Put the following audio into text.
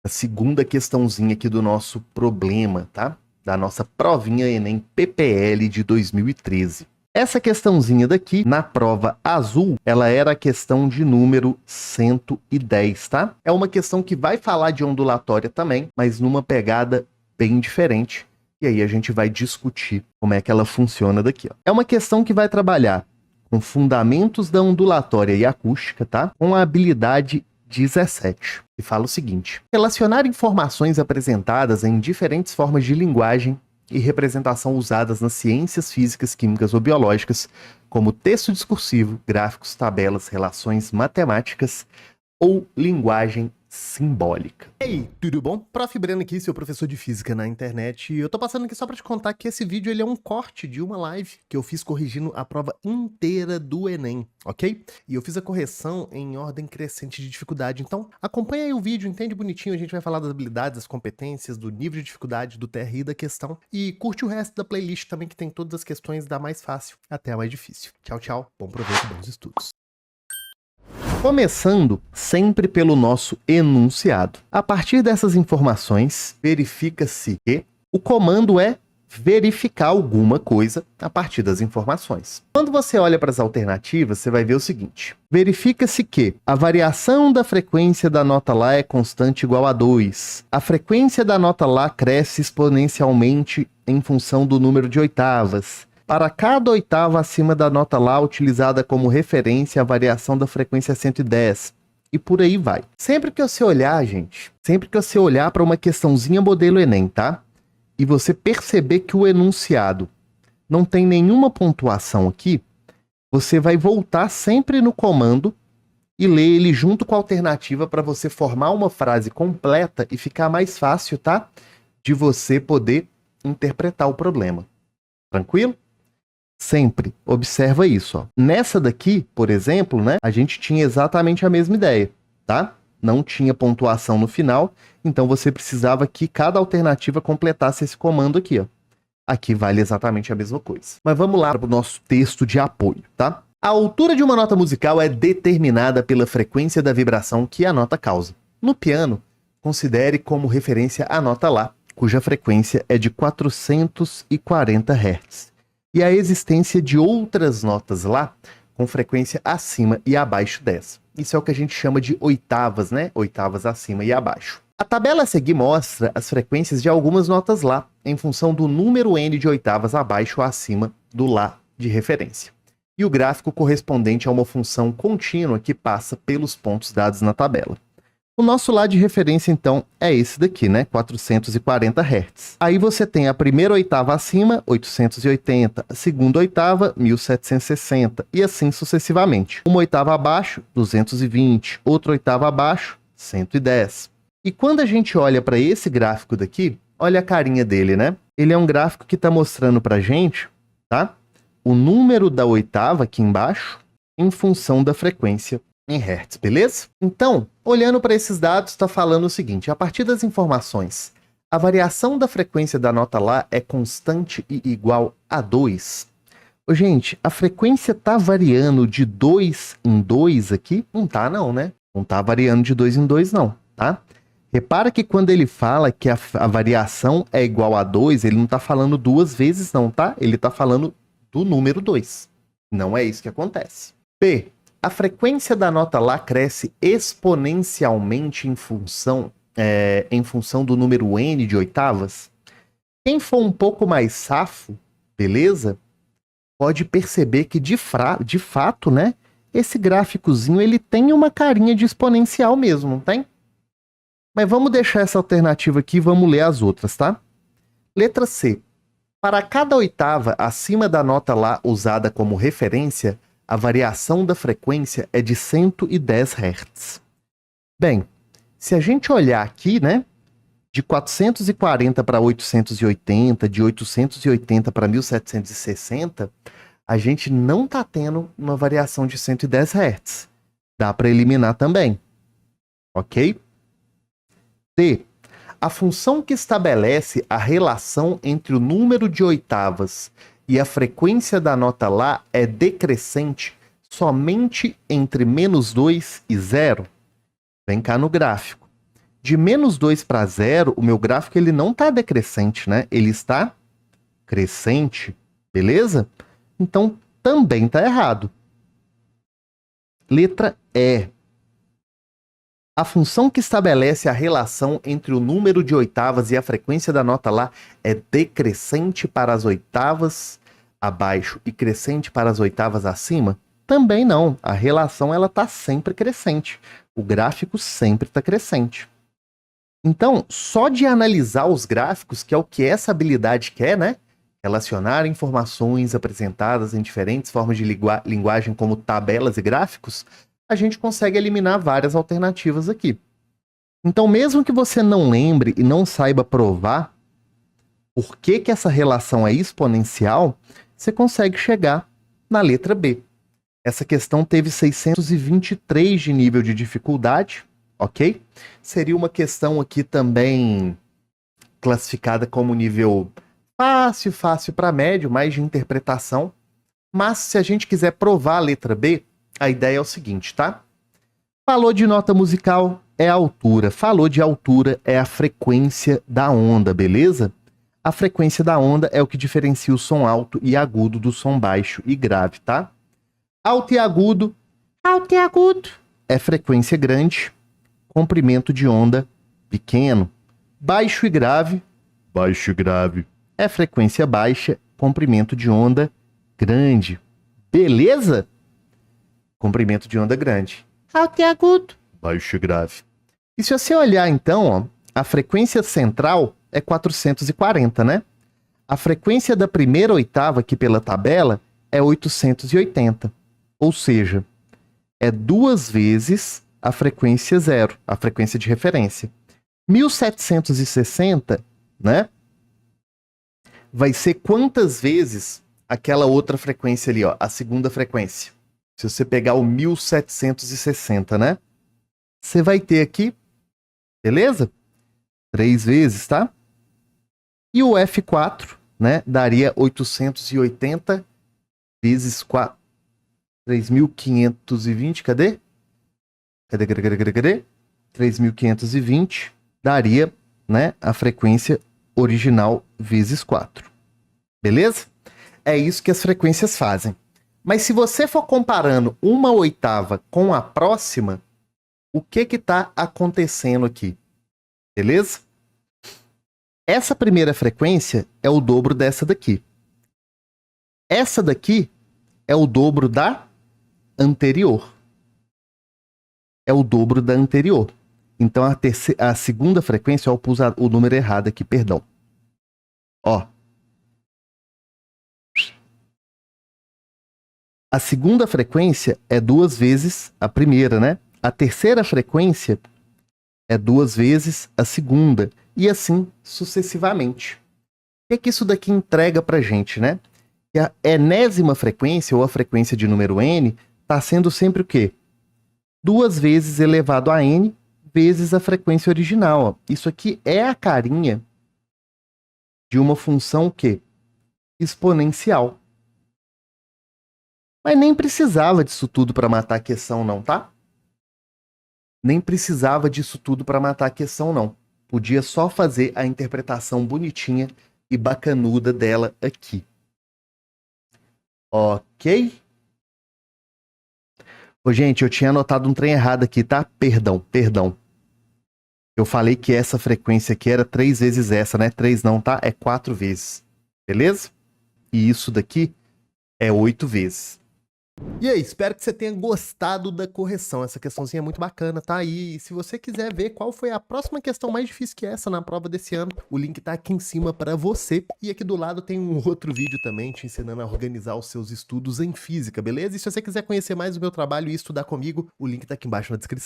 A segunda questãozinha aqui do nosso problema, tá? Da nossa provinha Enem PPL de 2013. Essa questãozinha daqui, na prova azul, ela era a questão de número 110, tá? É uma questão que vai falar de ondulatória também, mas numa pegada bem diferente. E aí a gente vai discutir como é que ela funciona daqui, ó. É uma questão que vai trabalhar com fundamentos da ondulatória e acústica, tá? Com a habilidade 17, que fala o seguinte: relacionar informações apresentadas em diferentes formas de linguagem e representação usadas nas ciências físicas, químicas ou biológicas, como texto discursivo, gráficos, tabelas, relações matemáticas ou linguagem simbólica. Ei, tudo bom? Prof. Breno aqui, seu professor de física na internet, e eu tô passando aqui só pra te contar que esse vídeo ele é um corte de uma live que eu fiz corrigindo a prova inteira do Enem, ok? E eu fiz a correção em ordem crescente de dificuldade, então acompanha aí o vídeo, entende bonitinho, a gente vai falar das habilidades, das competências, do nível de dificuldade, do TRI da questão, e curte o resto da playlist também que tem todas as questões da mais fácil até a mais difícil. Tchau, tchau, bom proveito, bons estudos. Começando sempre pelo nosso enunciado. A partir dessas informações, verifica-se que o comando é verificar alguma coisa a partir das informações. Quando você olha para as alternativas, você vai ver o seguinte: verifica-se que a variação da frequência da nota Lá é constante igual a 2. A frequência da nota Lá cresce exponencialmente em função do número de oitavas. Para cada oitava acima da nota Lá utilizada como referência, a variação da frequência é 110. E por aí vai. Sempre que você olhar, gente, sempre que você olhar para uma questãozinha modelo Enem, tá? E você perceber que o enunciado não tem nenhuma pontuação aqui, você vai voltar sempre no comando e ler ele junto com a alternativa para você formar uma frase completa e ficar mais fácil, tá? De você poder interpretar o problema. Tranquilo? Sempre observa isso, ó. Nessa daqui, por exemplo, né, a gente tinha exatamente a mesma ideia, tá? Não tinha pontuação no final, então você precisava que cada alternativa completasse esse comando aqui, ó. Aqui vale exatamente a mesma coisa. Mas vamos lá para o nosso texto de apoio, tá? A altura de uma nota musical é determinada pela frequência da vibração que a nota causa. No piano, considere como referência a nota Lá, cuja frequência é de 440 Hz. E a existência de outras notas Lá com frequência acima e abaixo dessa. Isso é o que a gente chama de oitavas, né? Oitavas acima e abaixo. A tabela a seguir mostra as frequências de algumas notas Lá em função do número n de oitavas abaixo ou acima do Lá de referência. E o gráfico correspondente a uma função contínua que passa pelos pontos dados na tabela. O nosso Lá de referência, então, é esse daqui, né? 440 Hz. Aí você tem a primeira oitava acima, 880, a segunda oitava, 1760, e assim sucessivamente. Uma oitava abaixo, 220, outra oitava abaixo, 110. E quando a gente olha para esse gráfico daqui, olha a carinha dele, né? Ele é um gráfico que está mostrando para a gente, tá? O número da oitava aqui embaixo em função da frequência em Hertz, beleza? Então, olhando para esses dados, está falando o seguinte: a partir das informações, a variação da frequência da nota Lá é constante e igual a 2. Ô, gente, a frequência está variando de 2 em 2 aqui? Não tá não, né? Não tá variando de 2 em 2 não, tá? Repara que quando ele fala que a variação é igual a 2, ele não está falando duas vezes não, tá? Ele está falando do número 2. Não é isso que acontece. P. A frequência da nota Lá cresce exponencialmente em função do número n de oitavas. Quem for um pouco mais safo, beleza? Pode perceber que de fato, né? Esse gráficozinho ele tem uma carinha de exponencial mesmo, não tem? Mas vamos deixar essa alternativa aqui e vamos ler as outras, tá? Letra C. Para cada oitava acima da nota Lá usada como referência, a variação da frequência é de 110 Hz. Bem, se a gente olhar aqui, né, de 440 para 880, de 880 para 1760, a gente não está tendo uma variação de 110 Hz. Dá para eliminar também. Ok? D. A função que estabelece a relação entre o número de oitavas e a frequência da nota Lá é decrescente somente entre -2 e 0. Vem cá no gráfico. De menos 2 para 0, o meu gráfico ele não está decrescente, né? Ele está crescente, beleza? Então, também está errado. Letra E. A função que estabelece a relação entre o número de oitavas e a frequência da nota Lá é decrescente para as oitavas abaixo e crescente para as oitavas acima? Também não. A relação ela está sempre crescente. O gráfico sempre está crescente. Então, só de analisar os gráficos, que é o que essa habilidade quer, né? Relacionar informações apresentadas em diferentes formas de linguagem, como tabelas e gráficos, a gente consegue eliminar várias alternativas aqui. Então, mesmo que você não lembre e não saiba provar por que essa relação é exponencial, você consegue chegar na letra B. Essa questão teve 623 de nível de dificuldade, ok? Seria uma questão aqui também classificada como nível fácil para médio, mais de interpretação. Mas se a gente quiser provar a letra B, a ideia é o seguinte, tá? Falou de nota musical, é a altura. Falou de altura, é a frequência da onda, beleza? A frequência da onda é o que diferencia o som alto e agudo do som baixo e grave, tá? Alto e agudo é frequência grande, comprimento de onda pequeno. Baixo e grave é frequência baixa, comprimento de onda grande. Beleza? Comprimento de onda grande. Alto e agudo, baixo e grave. E se você olhar então, ó, a frequência central é 440, né? A frequência da primeira oitava aqui pela tabela é 880. Ou seja, é 2 vezes a frequência zero, a frequência de referência. 1760, né? Vai ser quantas vezes aquela outra frequência ali, ó, a segunda frequência? Se você pegar o 1760, né? Você vai ter aqui, beleza? 3 vezes, tá? E o F4, né? Daria 880 vezes 4. 3.520, cadê? Cadê? 3.520 daria, né, a frequência original vezes 4. Beleza? É isso que as frequências fazem. Mas se você for comparando uma oitava com a próxima, o que está acontecendo aqui? Beleza? Essa primeira frequência é o dobro dessa daqui. Essa daqui é o dobro da anterior. É o dobro da anterior. Então, a segunda frequência, eu pus o número errado aqui, perdão. Ó. A segunda frequência é 2 vezes a primeira, né? A terceira frequência é 2 vezes a segunda. E assim sucessivamente. O que isso daqui entrega pra gente, né? Que a enésima frequência, ou a frequência de número n, está sendo sempre o quê? 2 vezes elevado a n vezes a frequência original. Ó. Isso aqui é a carinha de uma função que exponencial. Mas nem precisava disso tudo para matar a questão, não, tá? Nem precisava disso tudo para matar a questão, não. Podia só fazer a interpretação bonitinha e bacanuda dela aqui. Ok? Ô, gente, eu tinha anotado um trem errado aqui, tá? Perdão. Eu falei que essa frequência aqui era 3 vezes essa, né? 3 não, tá? É 4 vezes. Beleza? E isso daqui é 8 vezes. E aí, espero que você tenha gostado da correção. Essa questãozinha é muito bacana, tá? E se você quiser ver qual foi a próxima questão mais difícil que essa na prova desse ano, o link tá aqui em cima para você. E aqui do lado tem um outro vídeo também te ensinando a organizar os seus estudos em física, beleza? E se você quiser conhecer mais o meu trabalho e estudar comigo, o link tá aqui embaixo na descrição.